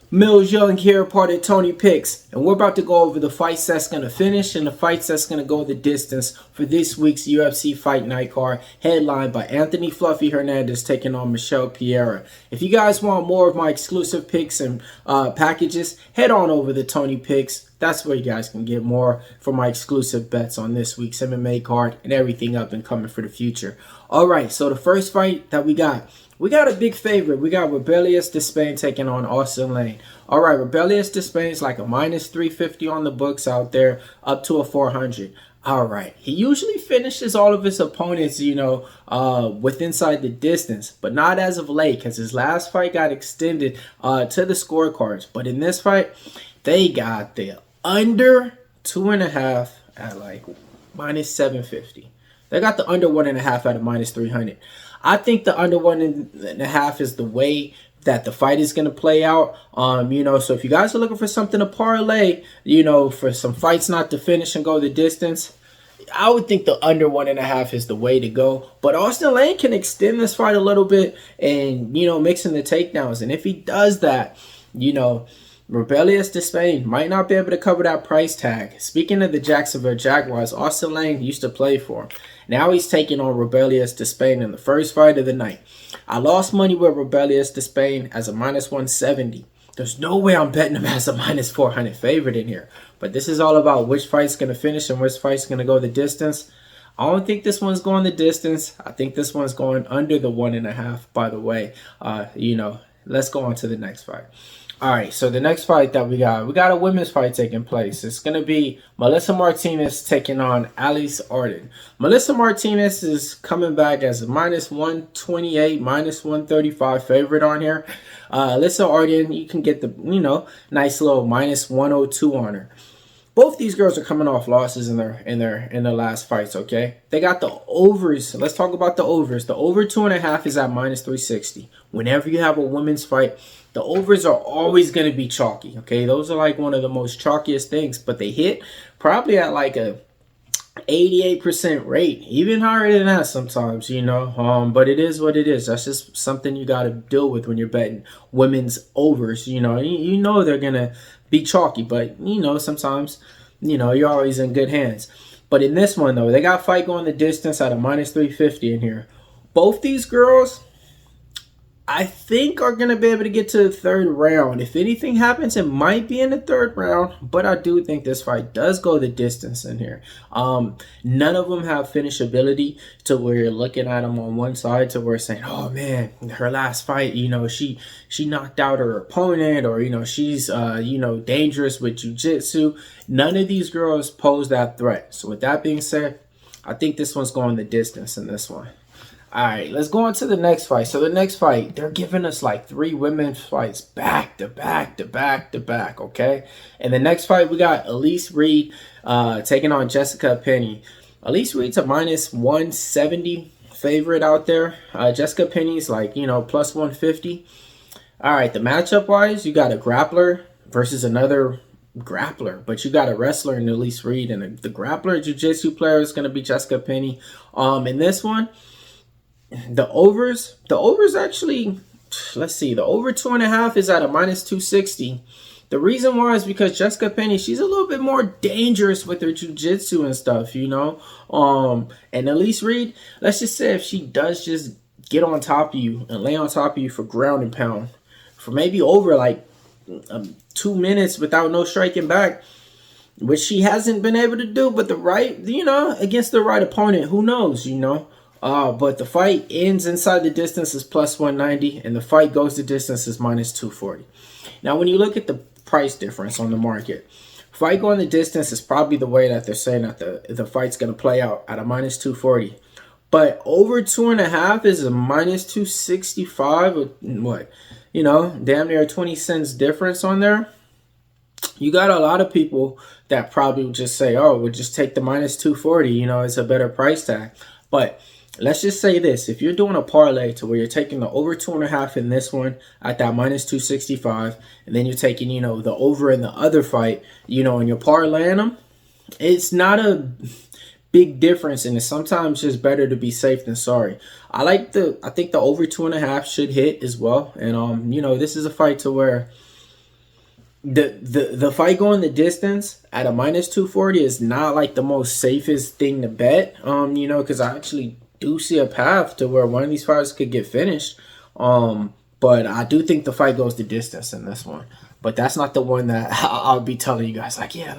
Millz Young here, part of Tony Picks, and we're about to go over the fights that's going to finish and the fights that's going to go the distance for this week's UFC Fight Night card, headlined by Anthony Fluffy Hernandez taking on Michel Pereira. If you guys want more of my exclusive picks and packages, head on over to Tony Picks. That's where you guys can get more for my exclusive bets on this week's MMA card and everything up and coming for the future. Alright, so the first fight that we got a big favorite. We got Robelis Despaigne taking on Austen. Alright, Robelis Despaigne is like a minus 350 on the books out there, up to a 400. Alright, he usually finishes all of his opponents, with inside the distance, but not as of late because his last fight got extended to the scorecards. But in this fight, they got the under 2.5 at like minus 750. They got the under 1.5 at a minus 300. I think the under 1.5 is the way that the fight is going to play out. So if you guys are looking for something to parlay, for some fights not to finish and go the distance, I would think the under 1.5 is the way to go. But Austen Lane can extend this fight a little bit and, mixing the takedowns. And if he does that, Robelis Despaigne might not be able to cover that price tag. Speaking of the Jacksonville Jaguars, Austen Lane used to play for him. Now he's taking on Robelis Despaigne in the first fight of the night. I lost money with Robelis Despaigne as a minus 170. There's no way I'm betting him as a minus 400 favorite in here. But this is all about which fight's going to finish and which fight's going to go the distance. I don't think this one's going the distance. I think this one's going under the 1.5, by the way. Let's go on to the next fight. All right, so the next fight that we got a women's fight taking place. It's going to be Melissa Martinez taking on Elise Ardelean. Melissa Martinez is coming back as a minus 128, minus 135 favorite on here. Elise Ardelean, you can get the, nice little minus 102 on her. Both these girls are coming off losses in their last fights, okay? They got the overs. Let's talk about the overs. The over 2.5 is at minus 360. Whenever you have a women's fight, the overs are always going to be chalky, okay? Those are like one of the most chalkiest things, but they hit probably at like a 88% rate, even higher than that sometimes, but it is what it is. That's just something you got to deal with when you're betting women's overs. They're going to be chalky, but sometimes, you're always in good hands. But in this one, though, they got fight going the distance at a minus 350 in here. Both these girls, I think, are going to be able to get to the third round. If anything happens, it might be in the third round, but I do think this fight does go the distance in here. None of them have finishability to where you're looking at them on one side to where it's saying, oh man, her last fight, she knocked out her opponent, or, she's, dangerous with jiu-jitsu. None of these girls pose that threat. So with that being said, I think this one's going the distance in this one. All right, let's go on to the next fight. So the next fight, they're giving us like 3 women's fights back to back, okay? And the next fight, we got Elise Reed taking on Jessica Penne. Elise Reed's a minus 170 favorite out there. Jessica Penne's like, plus 150. All right, the matchup-wise, you got a grappler versus another grappler, but you got a wrestler in Elise Reed, and the grappler jiu-jitsu player is going to be Jessica Penne. In this one, the overs actually, let's see, the over 2.5 is at a minus 260. The reason why is because Jessica Penne, she's a little bit more dangerous with her jiu-jitsu and stuff, and Elise Reed, let's just say if she does just get on top of you and lay on top of you for ground and pound for maybe over like 2 minutes without no striking back, which she hasn't been able to do, but against the right opponent, who knows, but the fight ends inside the distance is plus 190, and the fight goes the distance is minus 240. Now, when you look at the price difference on the market, fight going the distance is probably the way that they're saying that the fight's going to play out at a minus 240. But over 2.5 is a minus 265, or what? Damn near 20 cents difference on there. You got a lot of people that probably would just say, oh, we'll just take the minus 240, it's a better price tag. But let's just say this. If you're doing a parlay to where you're taking the over 2.5 in this one at that minus 265, and then you're taking, the over in the other fight, and you're parlaying them, it's not a big difference, and it's sometimes just better to be safe than sorry. I think the over 2.5 should hit as well. And, this is a fight to where the fight going the distance at a minus 240 is not like the most safest thing to bet. You know, because I actually do see a path to where one of these fighters could get finished. But I do think the fight goes the distance in this one. But that's not the one that I'll be telling you guys, like, yeah,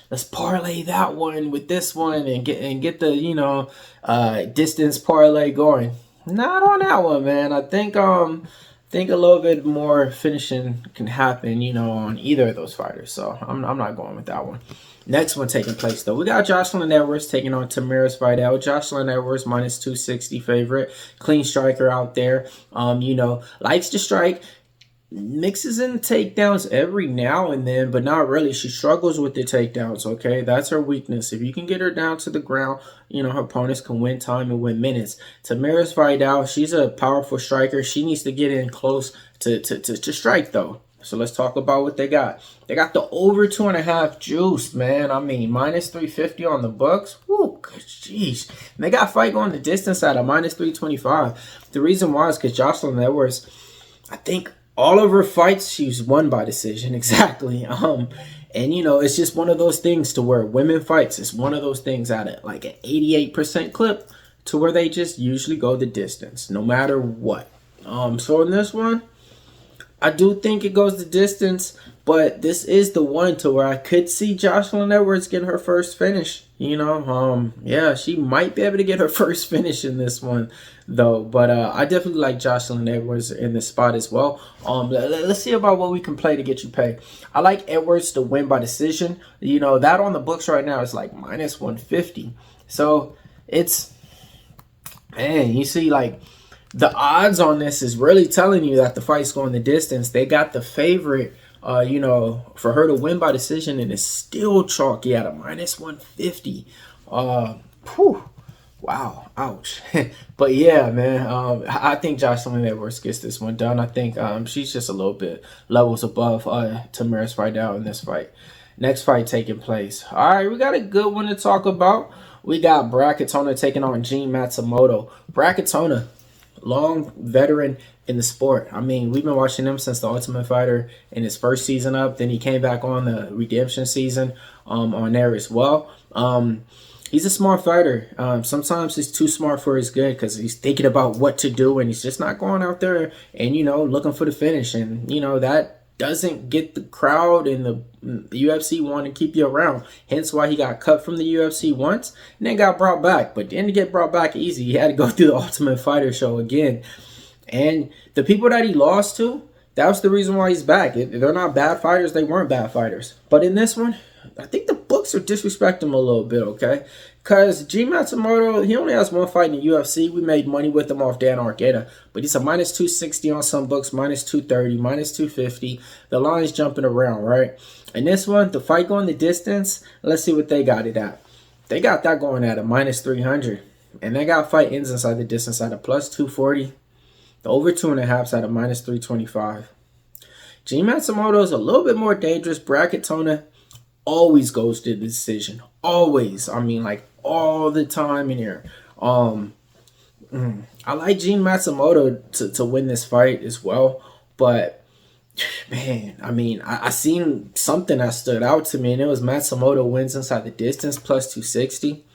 let's parlay that one with this one and get the, you know, distance parlay going. Not on that one, man. I think a little bit more finishing can happen, you know, on either of those fighters. So I'm not going with that one. Next one taking place, though. We got Joselyne Edwards taking on Tamires Vidal. Joselyne Edwards minus 260 favorite. Clean striker out there. You know, likes to strike. Mixes in takedowns every now and then, but not really. She struggles with the takedowns, okay? That's her weakness. If you can get her down to the ground, you know, her opponents can win time and win minutes. Tamires Vidal, she's a powerful striker. She needs to get in close to strike, though. So let's talk about what they got. They got the over 2.5 juice, man. I mean, minus 350 on the books. Woo, good jeez. And they got fight going the distance at a minus 325. The reason why is because Joselyne Edwards, I think all of her fights, she's won by decision. Exactly. And, you know, it's just one of those things to where women fights, it's one of those things at it, like an 88% clip to where they just usually go the distance, no matter what. So in this one, I do think it goes the distance, but this is the one to where I could see Joselyne Edwards getting her first finish. You know, yeah, she might be able to get her first finish in this one, though. But I definitely like Joselyne Edwards in this spot as well. Let's see about what we can play to get you paid. I like Edwards to win by decision. You know, that on the books right now is like minus 150. So it's, man, you see, like, the odds on this is really telling you that the fight's going the distance. They got the favorite, you know, for her to win by decision, and it's still chalky at a minus 150. Whew, wow, ouch. But yeah, man, I think Joselyne Edwards gets this one done. I think she's just a little bit levels above Tamires Vidal in this fight. Next fight taking place. All right, we got a good one to talk about. We got Katona taking on Gene Matsumoto. Katona, long veteran in the sport. I mean, we've been watching him since the Ultimate Fighter in his first season up. Then he came back on the redemption season on there as well. He's a smart fighter. Sometimes he's too smart for his good because he's thinking about what to do and he's just not going out there and, you know, looking for the finish. And, you know, that doesn't get the crowd and the UFC want to keep you around. Hence why he got cut from the UFC once and then got brought back. But didn't get brought back easy. He had to go through the Ultimate Fighter show again. And the people that he lost to, that was the reason why he's back. They're not bad fighters. They weren't bad fighters. But in this one, I think the books are disrespecting him a little bit, okay? Because G Matsumoto, he only has one fight in the UFC. We made money with him off Dan Arqueta. But he's a minus 260 on some books, minus 230, minus 250. The line's jumping around, right? And this one, the fight going the distance, let's see what they got it at. They got that going at a minus 300. And they got fight ends inside the distance at a plus 240. The over 2.5 at a minus 325. G Matsumoto is a little bit more dangerous. Katona always goes to the decision. Always. I mean, like, all the time in here. I like Gene Matsumoto to win this fight as well. But, man, I mean, I seen something that stood out to me, and it was Matsumoto wins inside the distance, plus 260.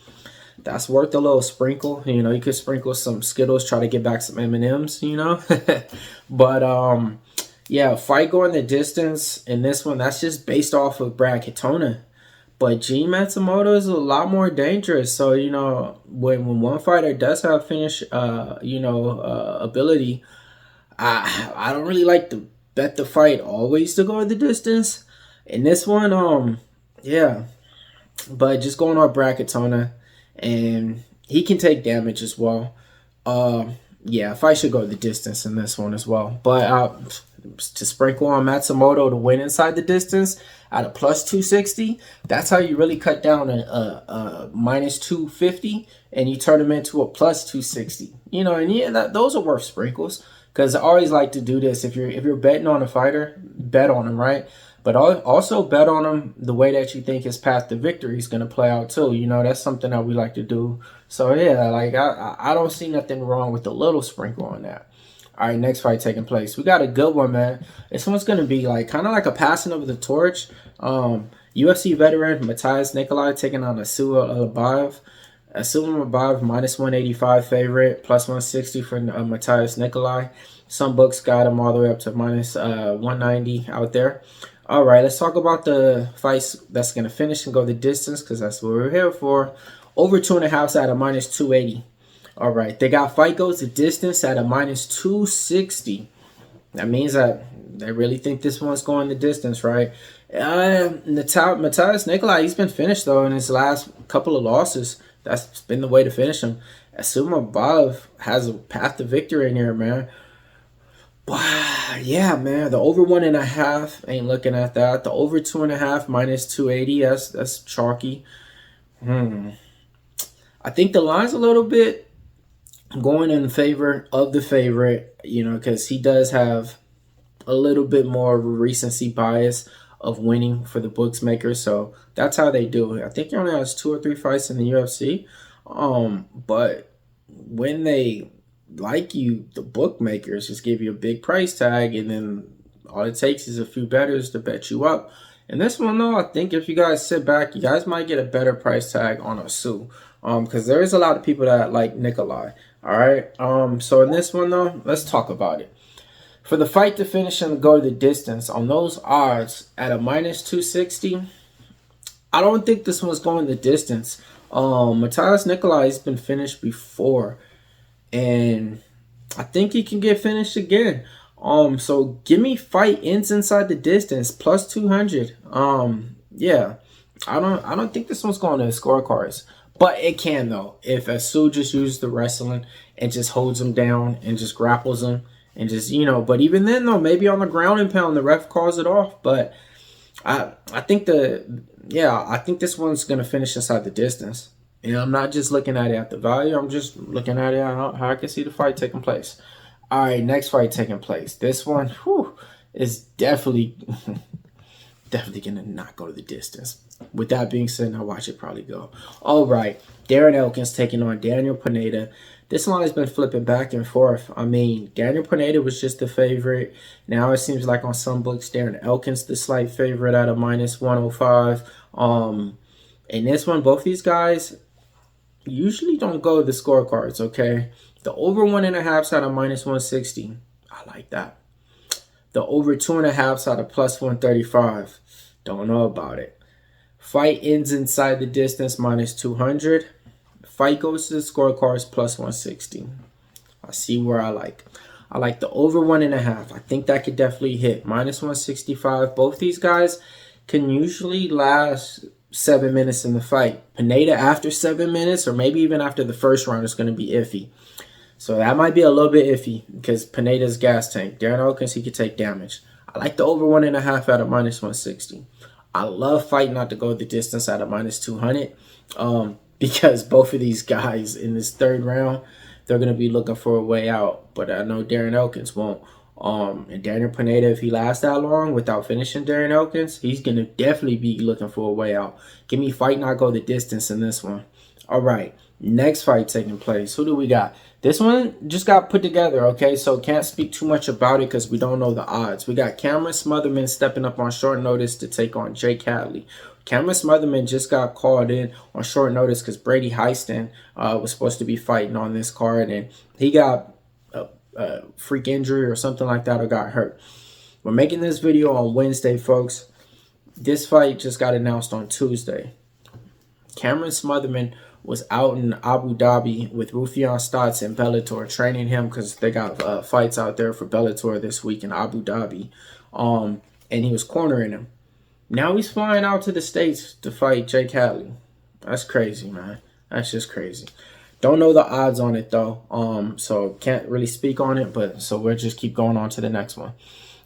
That's worth a little sprinkle. You know, you could sprinkle some Skittles, try to get back some M&Ms, you know. But, yeah, fight going the distance in this one, that's just based off of Katona. But Gene Matsumoto is a lot more dangerous. So, you know, when one fighter does have finish, ability, I don't really like to bet the fight always to go the distance. In this one, yeah. But just going on Katona, and he can take damage as well. Yeah, fight should go the distance in this one as well. But to sprinkle on Matsumoto to win inside the distance at a plus 260, that's how you really cut down a minus 250 and you turn them into a plus 260. You know, and yeah, those are worth sprinkles, because I always like to do this. If you're betting on a fighter, bet on him, right? But also bet on him the way that you think his path to victory is going to play out too. You know, that's something that we like to do. So yeah, like I don't see nothing wrong with a little sprinkle on that. All right, next fight taking place. We got a good one, man. This one's gonna be like kind of like a passing of the torch. UFC veteran Matheus Nicolau taking on Almabayev. Almabayev minus 185 favorite, plus 160 for Matheus Nicolau. Some books got him all the way up to minus 190 out there. All right, let's talk about the fights that's gonna finish and go the distance, because that's what we're here for. Over 2.5 at a minus 280. All right, they got fight goes the distance at a minus 260. That means that they really think this one's going the distance, right? Matheus Nicolau, he's been finished, though, in his last couple of losses. That's been the way to finish him. Almabayev has a path to victory in here, man. Wow, yeah, man. The over 1.5, ain't looking at that. The over 2.5, minus 280, that's chalky. I think the line's a little bit going in favor of the favorite, you know, because he does have a little bit more recency bias of winning for the bookmakers. So that's how they do it. I think he only has 2 or 3 fights in the UFC. But when they like you, the bookmakers just give you a big price tag, and then all it takes is a few bettors to bet you up. And this one, though, I think if you guys sit back, you guys might get a better price tag on a Sue. Because there is a lot of people that like Nicolau. All right. So in this one, though, let's talk about it. For the fight to finish and go the distance, on those odds at a minus 260, I don't think this one's going the distance. Matheus Nicolau has been finished before, and I think he can get finished again. So give me fight ends inside the distance plus 200. Yeah, I don't think this one's going to the scorecards. But it can, though, if Asu just uses the wrestling and just holds him down and just grapples him and just, you know. But even then, though, maybe on the ground and pound, the ref calls it off. But I think I think this one's going to finish inside the distance. And I'm not just looking at it at the value. I'm just looking at it how I can see the fight taking place. All right, next fight taking place. This one is definitely going to not go to the distance. With that being said, now watch it probably go. All right, Darren Elkins taking on Daniel Pineda. This line has been flipping back and forth. I mean, Daniel Pineda was just the favorite. Now it seems like on some books, Darren Elkins the slight favorite at a minus 105. In this one, both these guys usually don't go the scorecards, okay? The over 1.5 at a minus 160. I like that. The over 2.5 at a plus 135. Don't know about it. Fight ends inside the distance minus 200. Fight goes to the scorecards plus 160. I see where I like. I like the over 1.5. I think that could definitely hit. Minus 165. Both these guys can usually last 7 minutes in the fight. Pineda after 7 minutes, or maybe even after the first round, is going to be iffy. So that might be a little bit iffy because Pineda's gas tank. Darren Elkins, he could take damage. I like the over 1.5 at a minus 160. I love fight not to go the distance at a minus 200 because both of these guys in this third round, they're going to be looking for a way out. But I know Darren Elkins won't. And Daniel Pineda, if he lasts that long without finishing Darren Elkins, he's going to definitely be looking for a way out. Give me fight not go the distance in this one. All right, next fight taking place. Who do we got? This one just got put together, okay? So can't speak too much about it because we don't know the odds. We got Cameron Smotherman stepping up on short notice to take on Jake Hadley. Cameron Smotherman just got called in on short notice because Brady Hiestand was supposed to be fighting on this card, and he got a freak injury or something like that, or got hurt. We're making this video on Wednesday, folks. This fight just got announced on Tuesday. Cameron Smotherman was out in Abu Dhabi with Rufian Stotts and Bellator, training him because they got fights out there for Bellator this week in Abu Dhabi. And he was cornering him. Now he's flying out to the States to fight Jake Hadley. That's crazy, man. That's just crazy. Don't know the odds on it, though. So can't really speak on it, but so we'll just keep going on to the next one.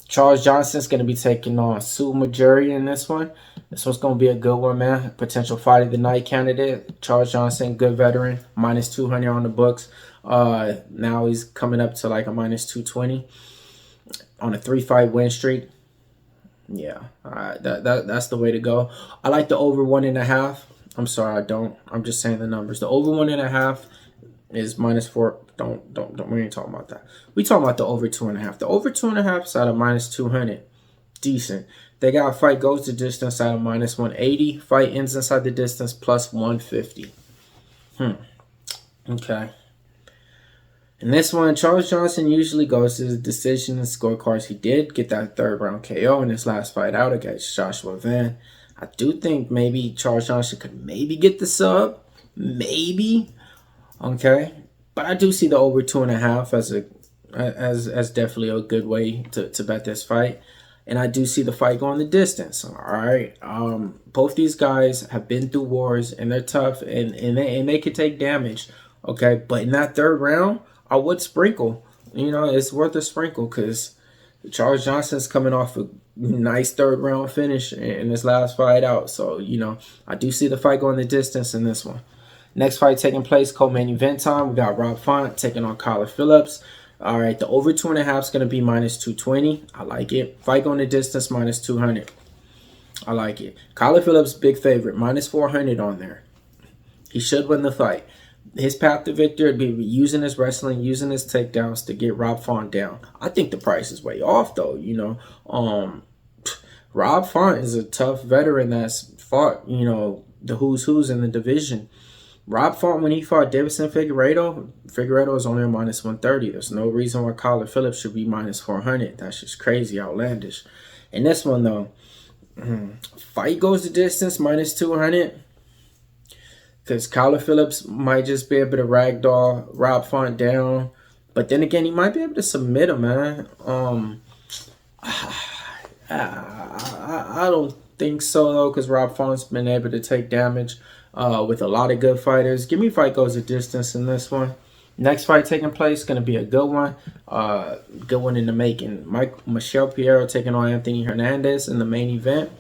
Charles Johnson's going to be taking on Sumudaerji in this one. This one's going to be a good one, man. Potential fight of the night candidate. Charles Johnson, good veteran. Minus 200 on the books. Now he's coming up to like a minus 220 on a 3-fight win streak. Yeah, that's the way to go. I like the over 1.5. I'm sorry, I don't. I'm just saying the numbers. The over 1.5 is -4. Don't. We ain't talking about that. We talking about the over 2.5. The over 2.5 is at a -200. Decent. They got fight goes the distance at a -180. Fight ends inside the distance +150. Okay. In this one, Charles Johnson usually goes to the decision and scorecards. He did get that 3rd round KO in his last fight out against Joshua Van. I do think maybe Charles Johnson could maybe get the sub. Maybe. Okay. But I do see the over 2.5 as definitely a good way to bet this fight. And I do see the fight going the distance. All right. Both these guys have been through wars and they're tough and they could take damage. Okay. But in that 3rd round, I would sprinkle. You know, it's worth a sprinkle because Charles Johnson's coming off a nice 3rd round finish in his last fight out. So, you know, I do see the fight going the distance in this one. Next fight taking place, co-main event time. We got Rob Font taking on Kyler Phillips. All right, the over 2.5 is going to be -220. I like it. Fight going the distance, -200. I like it. Kyler Phillips, big favorite, -400 on there. He should win the fight. His path to victory would be using his wrestling, using his takedowns to get Rob Font down. I think the price is way off, though. You know, Rob Font is a tough veteran that's fought, you know, the who's in the division. Rob Font, when he fought Davidson Figueiredo is only a -130. There's no reason why Kyler Phillips should be -400. That's just crazy, outlandish. In this one, though, fight goes the distance, -200. Because Kyler Phillips might just be able to ragdoll Rob Font down. But then again, he might be able to submit him, man. I don't think so, though, because Rob Font's been able to take damage with a lot of good fighters. Give me fight goes the distance in this one. Next fight taking place, going to be a good one. Good one in the making. Michel Pereira taking on Anthony Hernandez in the main event.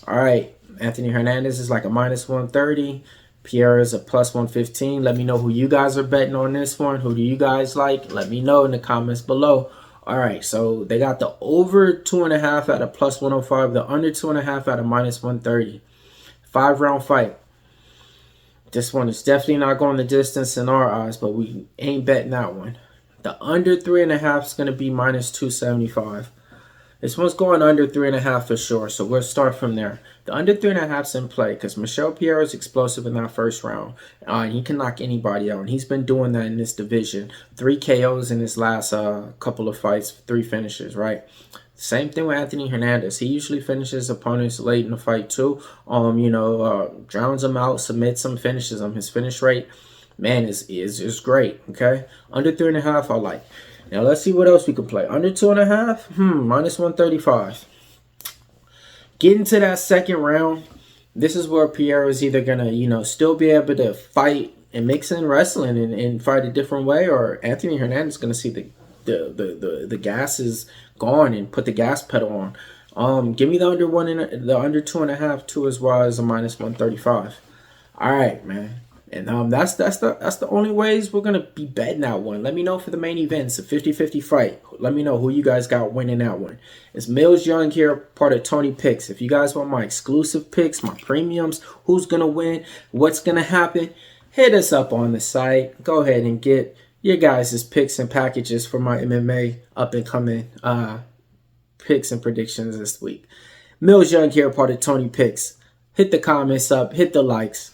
All right, Anthony Hernandez is like a -130. Pereira is a +115. Let me know who you guys are betting on this one. Who do you guys like? Let me know in the comments below. All right, so they got the over 2.5 at a +105. The under 2.5 at a -130. 5-round fight. This one is definitely not going the distance in our eyes, but we ain't betting that one. The under 3.5 is going to be -275. This one's going under 3.5 for sure, so we'll start from there. The under 3.5 is in play because Michel Pereira is explosive in that 1st round. He can knock anybody out, and he's been doing that in this division. 3 KOs in his last couple of fights, 3 finishes, right? Same thing with Anthony Hernandez. He usually finishes opponents late in the fight too. Drowns them out, submits them, finishes them. His finish rate, man, is great. Okay, under 3.5, I like. Now let's see what else we can play. Under 2.5, -135. Getting to that 2nd round, this is where Pereira is either gonna, still be able to fight and mix in wrestling and fight a different way, or Anthony Hernandez is gonna see the gas is gone and put the gas pedal on. Give me the under 1 and the under 2.5 too, as well as a -135. All right, man. And that's the only ways we're gonna be betting that one. Let me know for the main event. It's a 50-50 fight. Let me know who you guys got winning that one. It's Millz Young here, part of Tony Picks. If you guys want my exclusive picks, my premiums, who's gonna win, what's gonna happen, hit us up on the site. Go ahead and get your guys' picks and packages for my MMA up and coming picks and predictions this week. Millz Young here, part of Tony Picks. Hit the comments up, hit the likes.